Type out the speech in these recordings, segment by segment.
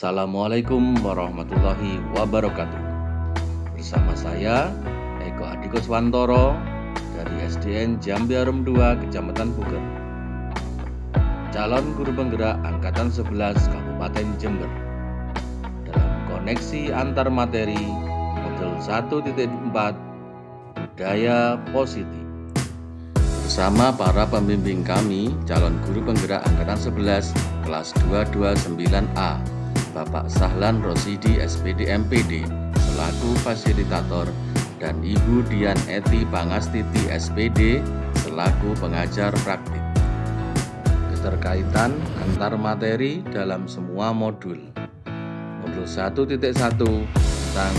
Assalamualaikum warahmatullahi wabarakatuh. Bersama saya Eko Adi Kuswantoro dari SDN Jambi Harum 2 Kecamatan Puger, calon guru penggerak Angkatan 11 Kabupaten Jember, dalam koneksi antar materi modul 1.4 budaya positif. Bersama para pembimbing kami, calon guru penggerak Angkatan 11 kelas 229A, Bapak Sahlan Rosidi SPD MPD selaku fasilitator dan Ibu Dian Eti Pangastiti SPD selaku pengajar praktik. Keterkaitan antar materi dalam semua modul. Modul 1.1 tentang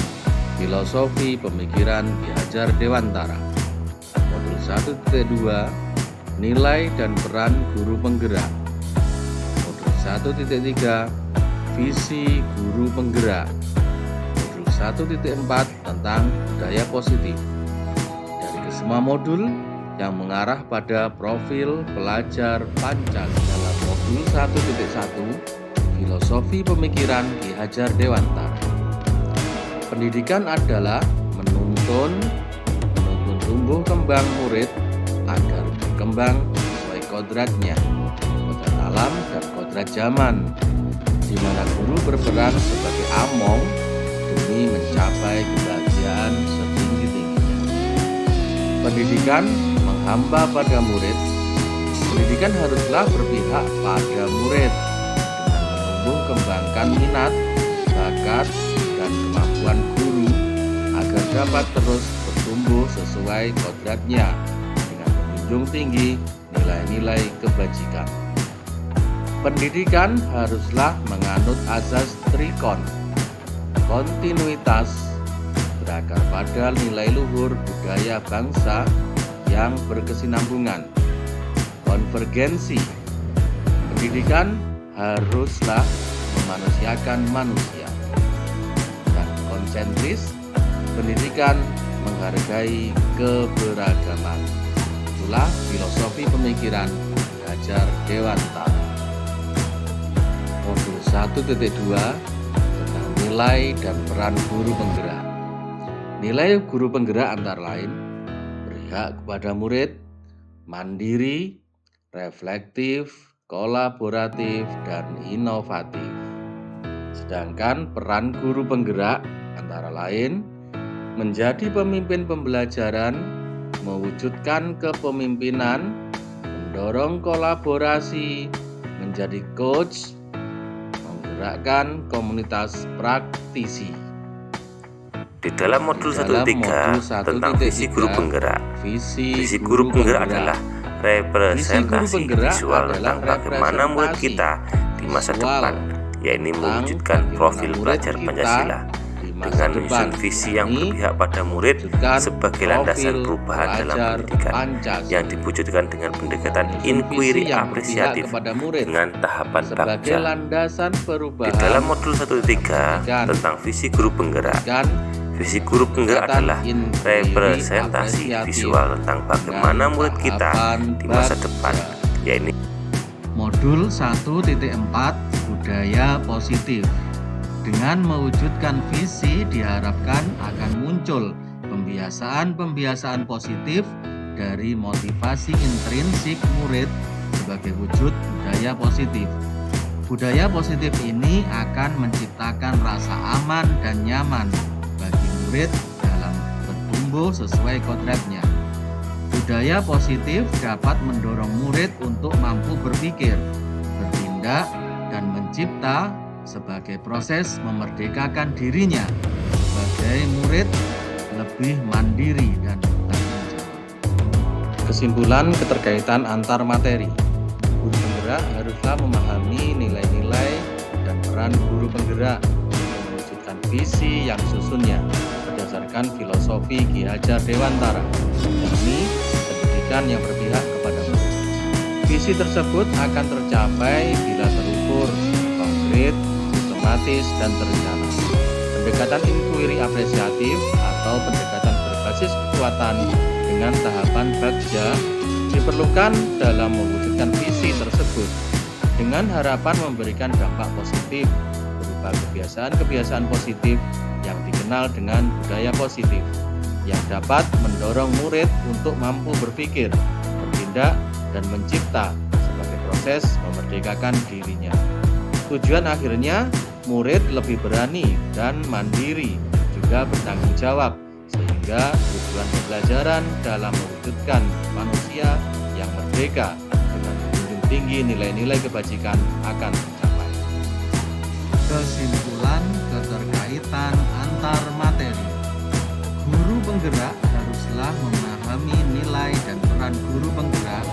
filosofi pemikiran Ki Hajar Dewantara. Modul 1.2 nilai dan peran guru penggerak. Modul 1.3 visi guru penggerak. Modul 1.4 tentang budaya positif. Dari kesemua modul yang mengarah pada profil pelajar Pancasila. Dalam modul 1.1 filosofi pemikiran Ki Hajar Dewantara. Pendidikan adalah menuntun tumbuh kembang murid agar berkembang sesuai kodratnya, kodrat alam dan kodrat zaman, di mana guru berperan sebagai among demi mencapai kebahagiaan setinggi-tingginya. Pendidikan menghamba pada murid. Pendidikan haruslah berpihak pada murid dengan menumbuh kembangkan minat, bakat, dan kemampuan guru agar dapat terus bertumbuh sesuai kodratnya dengan menjunjung tinggi nilai-nilai kebajikan. Pendidikan haruslah menganut azas trikon, kontinuitas, berakar pada nilai luhur budaya bangsa yang berkesinambungan, konvergensi. Pendidikan haruslah memanusiakan manusia, dan konsentris. Pendidikan menghargai keberagaman. Itulah filosofi pemikiran Ki Hajar Dewantara. Modul 1.2 tentang nilai dan peran guru penggerak. Nilai guru penggerak antara lain berpihak kepada murid, mandiri, reflektif, kolaboratif, dan inovatif. Sedangkan peran guru penggerak antara lain menjadi pemimpin pembelajaran, mewujudkan kepemimpinan, mendorong kolaborasi, menjadi coach, menggerakkan komunitas praktisi. Di dalam modul 1.3 tentang visi guru penggerak. Visi guru penggerak adalah representasi visual tentang bagaimana murid kita di masa depan, yaitu mewujudkan profil pelajar Pancasila dengan menyusun visi yang berpihak pada murid sebagai landasan perubahan dalam pendidikan yang diwujudkan dengan pendekatan inquiry apresiatif dengan tahapan bagja. Di dalam modul 1.3 tentang visi guru penggerak. Visi guru penggerak adalah representasi visual tentang bagaimana murid kita di masa depan, yaitu modul 1.4 budaya positif. Dengan mewujudkan visi diharapkan akan muncul pembiasaan-pembiasaan positif dari motivasi intrinsik murid sebagai wujud budaya positif. Budaya positif ini akan menciptakan rasa aman dan nyaman bagi murid dalam bertumbuh sesuai kodratnya. Budaya positif dapat mendorong murid untuk mampu berpikir, bertindak, dan mencipta sebagai proses memerdekakan dirinya sebagai murid lebih mandiri dan bertanggung jawab. Kesimpulan keterkaitan antar materi. Guru penggerak haruslah memahami nilai-nilai dan peran guru penggerak untuk mewujudkan visi yang susunnya berdasarkan filosofi Ki Hajar Dewantara, yakni pendidikan yang berpihak kepada murid. Visi tersebut akan tercapai bila terukur, konkret, dan terencana. Pendekatan inquiry apresiatif atau pendekatan berbasis kekuatan dengan tahapan bagja diperlukan dalam mewujudkan visi tersebut dengan harapan memberikan dampak positif berupa kebiasaan-kebiasaan positif yang dikenal dengan budaya positif, yang dapat mendorong murid untuk mampu berpikir, bertindak, dan mencipta sebagai proses memerdekakan dirinya. Tujuan akhirnya, murid lebih berani dan mandiri, juga bertanggung jawab, sehingga tujuan pembelajaran dalam mewujudkan manusia yang merdeka dengan menjunjung tinggi nilai-nilai kebajikan akan tercapai. Kesimpulan keterkaitan antar materi. Guru penggerak haruslah memahami nilai dan peran guru penggerak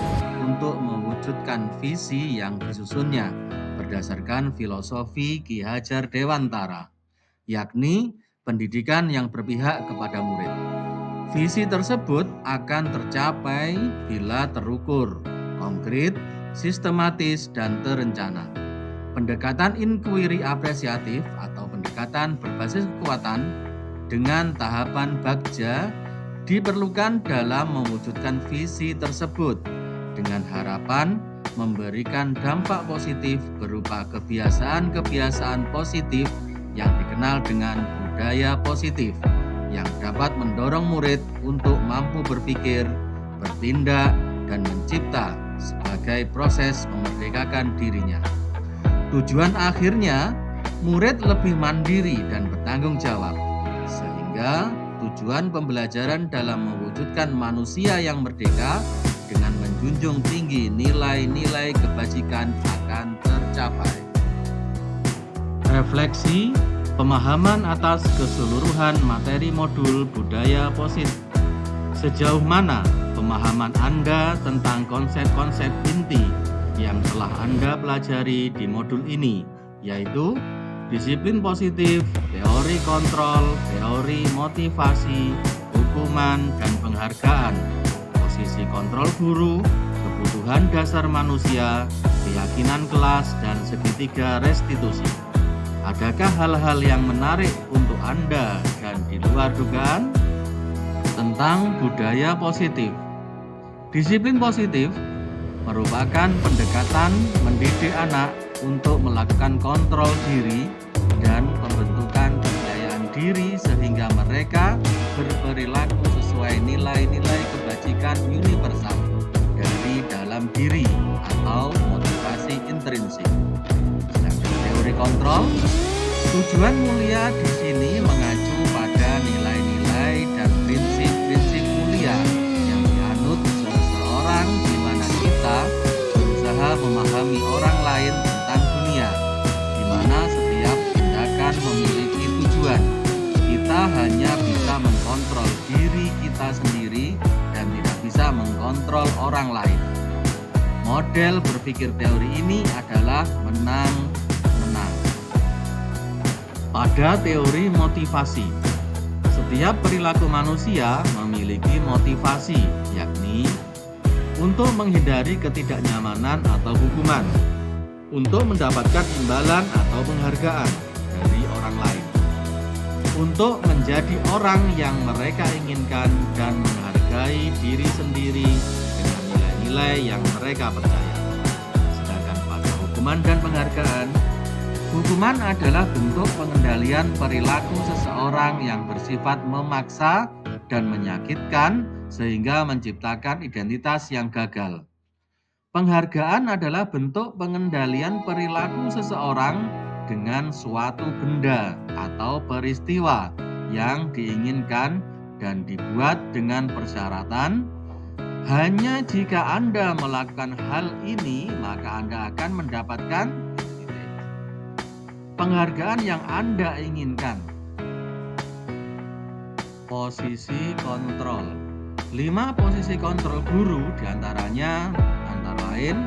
untuk mewujudkan visi yang disusunnya berdasarkan filosofi Ki Hajar Dewantara, yakni pendidikan yang berpihak kepada murid. Visi tersebut akan tercapai bila terukur, konkret, sistematis, dan terencana. Pendekatan inquiry apresiatif atau pendekatan berbasis kekuatan dengan tahapan bagja diperlukan dalam mewujudkan visi tersebut dengan harapan memberikan dampak positif berupa kebiasaan-kebiasaan positif yang dikenal dengan budaya positif yang dapat mendorong murid untuk mampu berpikir, bertindak, dan mencipta sebagai proses memerdekakan dirinya. Tujuan akhirnya, murid lebih mandiri dan bertanggung jawab, sehingga tujuan pembelajaran dalam mewujudkan manusia yang merdeka dengan menjunjung tinggi nilai-nilai kebajikan akan tercapai. Refleksi pemahaman atas keseluruhan materi modul budaya positif. Sejauh mana pemahaman Anda tentang konsep-konsep inti yang telah Anda pelajari di modul ini, yaitu disiplin positif, teori kontrol, teori motivasi, hukuman, dan penghargaan, posisi kontrol guru, kebutuhan dasar manusia, keyakinan kelas, dan segitiga restitusi. Adakah hal-hal yang menarik untuk Anda dan di luar dugaan? Tentang budaya positif. Disiplin positif merupakan pendekatan mendidik anak untuk melakukan kontrol diri dan pembentukan kepercayaan diri sehingga mereka berperilaku sesuai nilai-nilai kebajikan universal dari dalam diri atau motivasi intrinsik. Sedangkan teori kontrol, tujuan mulia di sini mengacu pada nilai-nilai dan prinsip-prinsip mulia yang dianut seseorang di mana kita berusaha memahami orang lain tentang dunia, di mana setiap tindakan memiliki tujuan. Kita hanya bisa mengkontrol diri kita sendiri dan tidak bisa mengkontrol orang lain. Model berpikir teori ini adalah menang-menang. Pada teori motivasi, setiap perilaku manusia memiliki motivasi, yakni untuk menghindari ketidaknyamanan atau hukuman, untuk mendapatkan imbalan atau penghargaan dari orang lain, untuk menjadi orang yang mereka inginkan dan menghargai diri sendiri dengan nilai-nilai yang mereka percaya. Sedangkan pada hukuman dan penghargaan, hukuman adalah bentuk pengendalian perilaku seseorang yang bersifat memaksa dan menyakitkan sehingga menciptakan identitas yang gagal. Penghargaan adalah bentuk pengendalian perilaku seseorang dengan suatu benda atau peristiwa yang diinginkan dan dibuat dengan persyaratan hanya jika Anda melakukan hal ini maka Anda akan mendapatkan penghargaan yang Anda inginkan. Posisi kontrol. 5 posisi kontrol guru diantaranya antara lain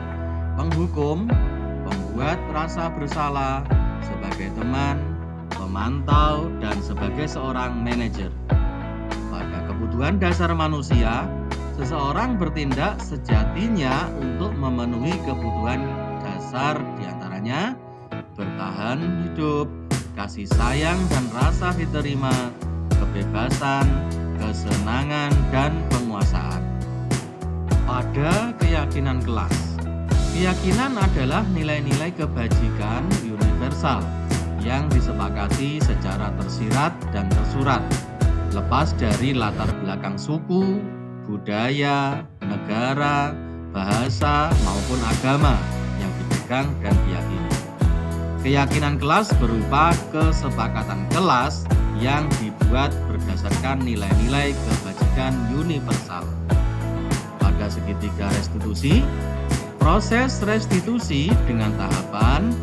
penghukum, pembuat rasa bersalah, sebagai teman, pemantau, dan sebagai seorang manajer. Pada kebutuhan dasar manusia, seseorang bertindak sejatinya untuk memenuhi kebutuhan dasar diantaranya bertahan hidup, kasih sayang dan rasa diterima, kebebasan, kesenangan, dan penguasaan. Pada keyakinan kelas, keyakinan adalah nilai-nilai kebajikan universal yang disepakati secara tersirat dan tersurat, lepas dari latar belakang suku, budaya, negara, bahasa, maupun agama yang dipegang dan diyakini. Keyakinan kelas berupa kesepakatan kelas yang dibuat berdasarkan nilai-nilai kebajikan universal. Pada segitiga restitusi, proses restitusi dengan tahapan: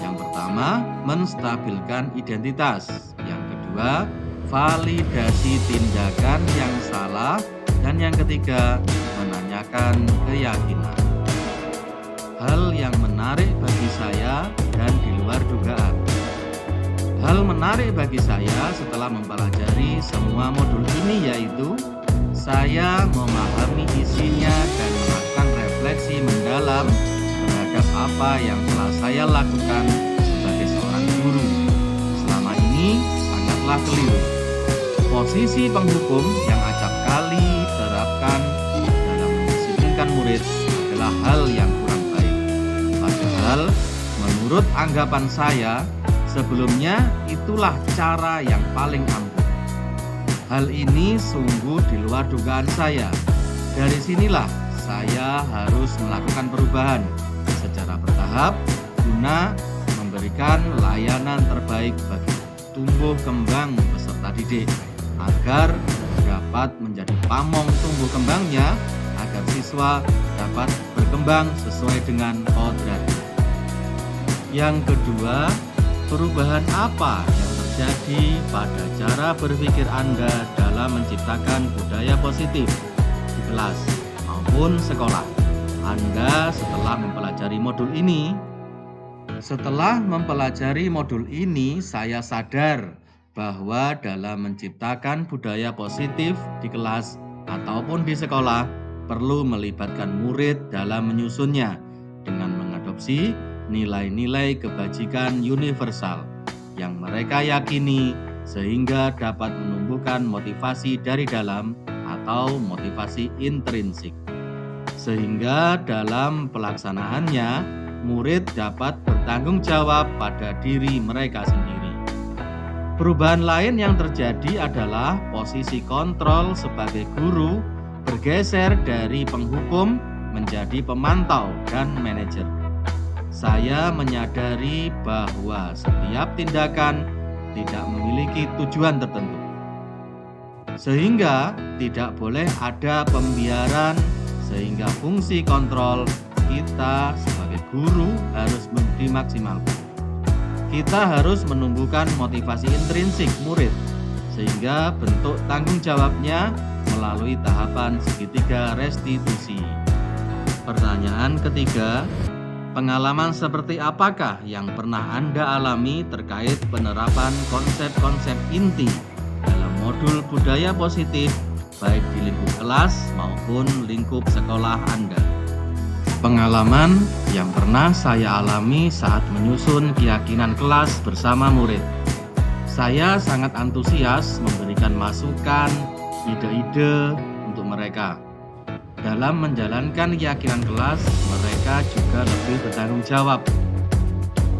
yang pertama, menstabilkan identitas; yang kedua, validasi tindakan yang salah; dan yang ketiga, menanyakan keyakinan. Hal yang menarik bagi saya dan di luar dugaan. Hal menarik bagi saya setelah mempelajari semua modul ini yaitu saya memahami isinya dan melakukan refleksi mendalam terhadap apa yang telah saya lakukan sebagai seorang guru. Selama ini sangatlah keliru. Posisi penghukum yang acap kali terapkan dalam mendisiplinkan murid adalah hal yang kurang baik. Padahal menurut anggapan saya, sebelumnya itulah cara yang paling ampuh. Hal ini sungguh di luar dugaan saya. Dari sinilah saya harus melakukan perubahan secara bertahap guna memberikan layanan terbaik bagi tumbuh kembang peserta didik, agar dapat menjadi pamong tumbuh kembangnya, agar siswa dapat berkembang sesuai dengan kodratnya. Yang kedua, perubahan apa yang terjadi pada cara berpikir Anda dalam menciptakan budaya positif di kelas maupun sekolah Anda setelah mempelajari modul ini? Setelah mempelajari modul ini, saya sadar bahwa dalam menciptakan budaya positif di kelas ataupun di sekolah perlu melibatkan murid dalam menyusunnya dengan mengadopsi nilai-nilai kebajikan universal yang mereka yakini, sehingga dapat menumbuhkan motivasi dari dalam atau motivasi intrinsik. Sehingga dalam pelaksanaannya, murid dapat bertanggung jawab pada diri mereka sendiri. Perubahan lain yang terjadi adalah posisi kontrol sebagai guru bergeser dari penghukum menjadi pemantau dan manajer. Saya menyadari bahwa setiap tindakan tidak memiliki tujuan tertentu, sehingga tidak boleh ada pembiaran, sehingga fungsi kontrol kita sebagai guru harus dimaksimalkan. Kita harus menumbuhkan motivasi intrinsik murid, sehingga bentuk tanggung jawabnya melalui tahapan segitiga restitusi. Pertanyaan ketiga, pengalaman seperti apakah yang pernah Anda alami terkait penerapan konsep-konsep inti dalam modul budaya positif baik di lingkup kelas maupun lingkup sekolah Anda? Pengalaman yang pernah saya alami saat menyusun keyakinan kelas bersama murid. Saya sangat antusias memberikan masukan, ide-ide untuk mereka. Dalam menjalankan keyakinan kelas, mereka juga lebih bertanggung jawab.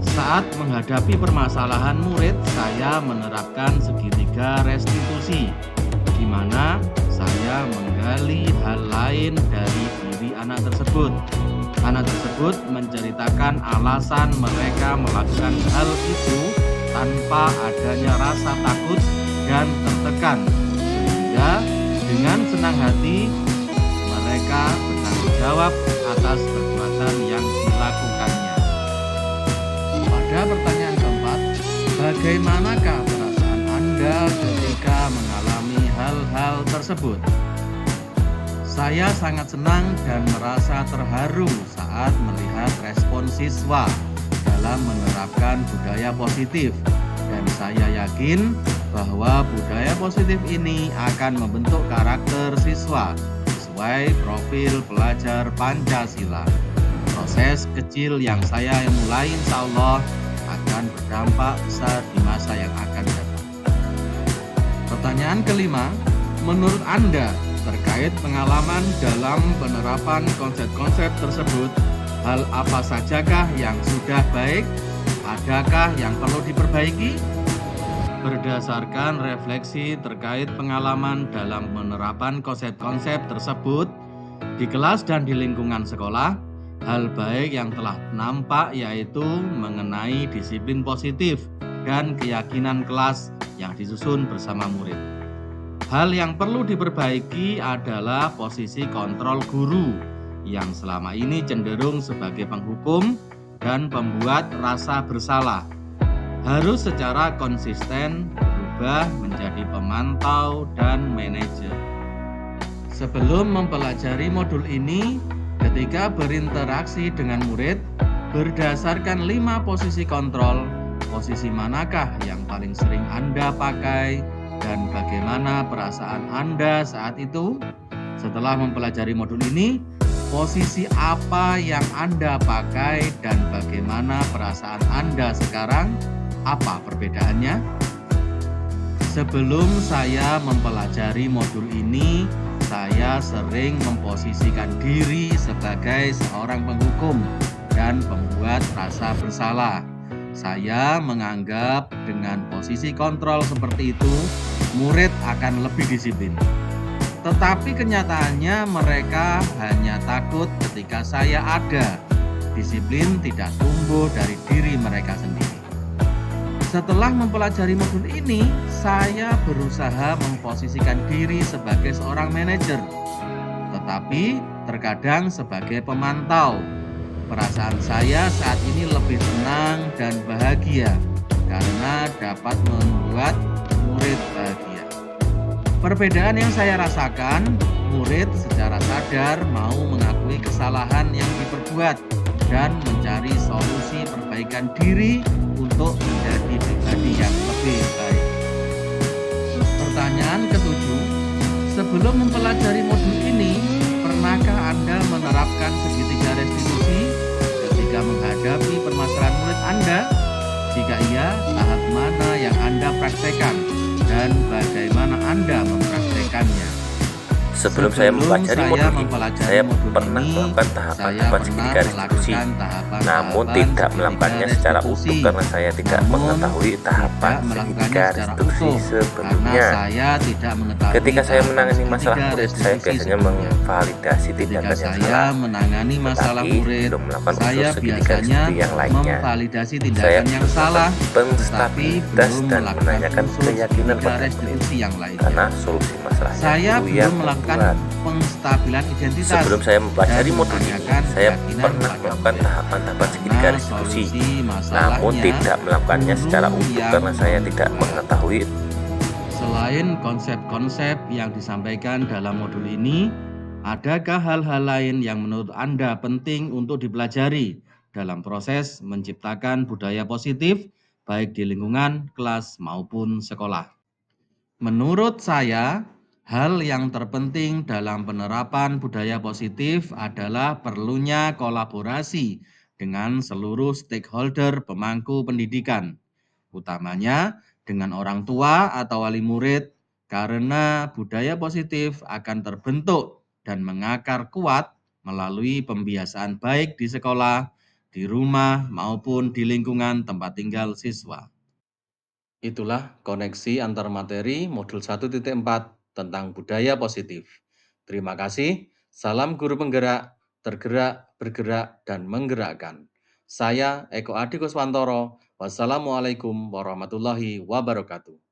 Saat menghadapi permasalahan murid, saya menerapkan segitiga restitusi, di mana saya menggali hal lain dari diri anak tersebut. Anak tersebut menceritakan alasan mereka melakukan hal itu tanpa adanya rasa takut dan tertekan, sehingga dengan senang hati mereka bertanggung jawab atas perbuatan yang dilakukannya. Pada pertanyaan keempat, bagaimanakah perasaan Anda ketika mengalami hal-hal tersebut? Saya sangat senang dan merasa terharu saat melihat respon siswa dalam menerapkan budaya positif, dan saya yakin bahwa budaya positif ini akan membentuk karakter siswa sesuai profil pelajar Pancasila. Proses kecil yang saya mulai insya Allah akan berdampak besar di masa yang akan datang. Pertanyaan kelima, menurut Anda terkait pengalaman dalam penerapan konsep-konsep tersebut, hal apa sajakah yang sudah baik Adakah yang perlu diperbaiki? Berdasarkan refleksi terkait pengalaman dalam penerapan konsep-konsep tersebut di kelas dan di lingkungan sekolah, hal baik yang telah nampak yaitu mengenai disiplin positif dan keyakinan kelas yang disusun bersama murid. Hal yang perlu diperbaiki adalah posisi kontrol guru yang selama ini cenderung sebagai penghukum dan pembuat rasa bersalah. Harus secara konsisten berubah menjadi pemantau dan manajer. Sebelum mempelajari modul ini, ketika berinteraksi dengan murid, berdasarkan 5 posisi kontrol, posisi manakah yang paling sering Anda pakai dan bagaimana perasaan Anda saat itu? Setelah mempelajari modul ini, posisi apa yang Anda pakai dan bagaimana perasaan Anda sekarang? Apa perbedaannya? Sebelum saya mempelajari modul ini, saya sering memposisikan diri sebagai seorang penghukum dan pembuat rasa bersalah. Saya menganggap dengan posisi kontrol seperti itu, murid akan lebih disiplin. Tetapi kenyataannya mereka hanya takut ketika saya ada. Disiplin tidak tumbuh dari diri mereka sendiri. Setelah mempelajari modul ini, saya berusaha memposisikan diri sebagai seorang manajer, tetapi terkadang sebagai pemantau. Perasaan saya saat ini lebih tenang dan bahagia karena dapat membuat murid bahagia. Perbedaan yang saya rasakan, murid secara sadar mau mengakui kesalahan yang diperbuat dan mencari solusi perbaikan diri untuk menjadi pribadi yang lebih baik. Pertanyaan ketujuh, sebelum mempelajari modul ini, pernahkah Anda menerapkan segitiga restitusi ketika menghadapi permasalahan murid Anda? Jika iya, tahap mana yang Anda praktekkan dan bagaimana Anda mempraktekannya? Sebelum saya mempelajari modul ini, saya pernah melakukan tahapan-tahapan segitiga restitusi, namun tidak melakukannya secara utuh karena saya tidak mengetahui tahapan segitiga restitusi sebelumnya. Ketika saya menangani masalah murid, saya biasanya memvalidasi tindakan yang salah, tetapi belum melakukan unsur segitiga restitusi yang lainnya. Saya berusaha penstabilitas dan menanyakan keyakinan pada murid, karena solusi masalahnya itu yang penstabilan identitas. Sebelum saya mempelajari modul ini, saya pernah melakukan tahapan-tahapan segitiga restitusi, namun tidak melakukannya secara utuh karena saya tidak mengetahui. Selain konsep-konsep yang disampaikan dalam modul ini, adakah hal-hal lain yang menurut Anda penting untuk dipelajari dalam proses menciptakan budaya positif, baik di lingkungan, kelas, maupun sekolah? Menurut saya, hal yang terpenting dalam penerapan budaya positif adalah perlunya kolaborasi dengan seluruh stakeholder pemangku pendidikan, utamanya dengan orang tua atau wali murid, karena budaya positif akan terbentuk dan mengakar kuat melalui pembiasaan baik di sekolah, di rumah, maupun di lingkungan tempat tinggal siswa. Itulah koneksi antar materi modul 1.4 tentang budaya positif. Terima kasih. Salam guru penggerak, tergerak, bergerak, dan menggerakkan. Saya Eko Adi Kuswantoro. Wassalamualaikum warahmatullahi wabarakatuh.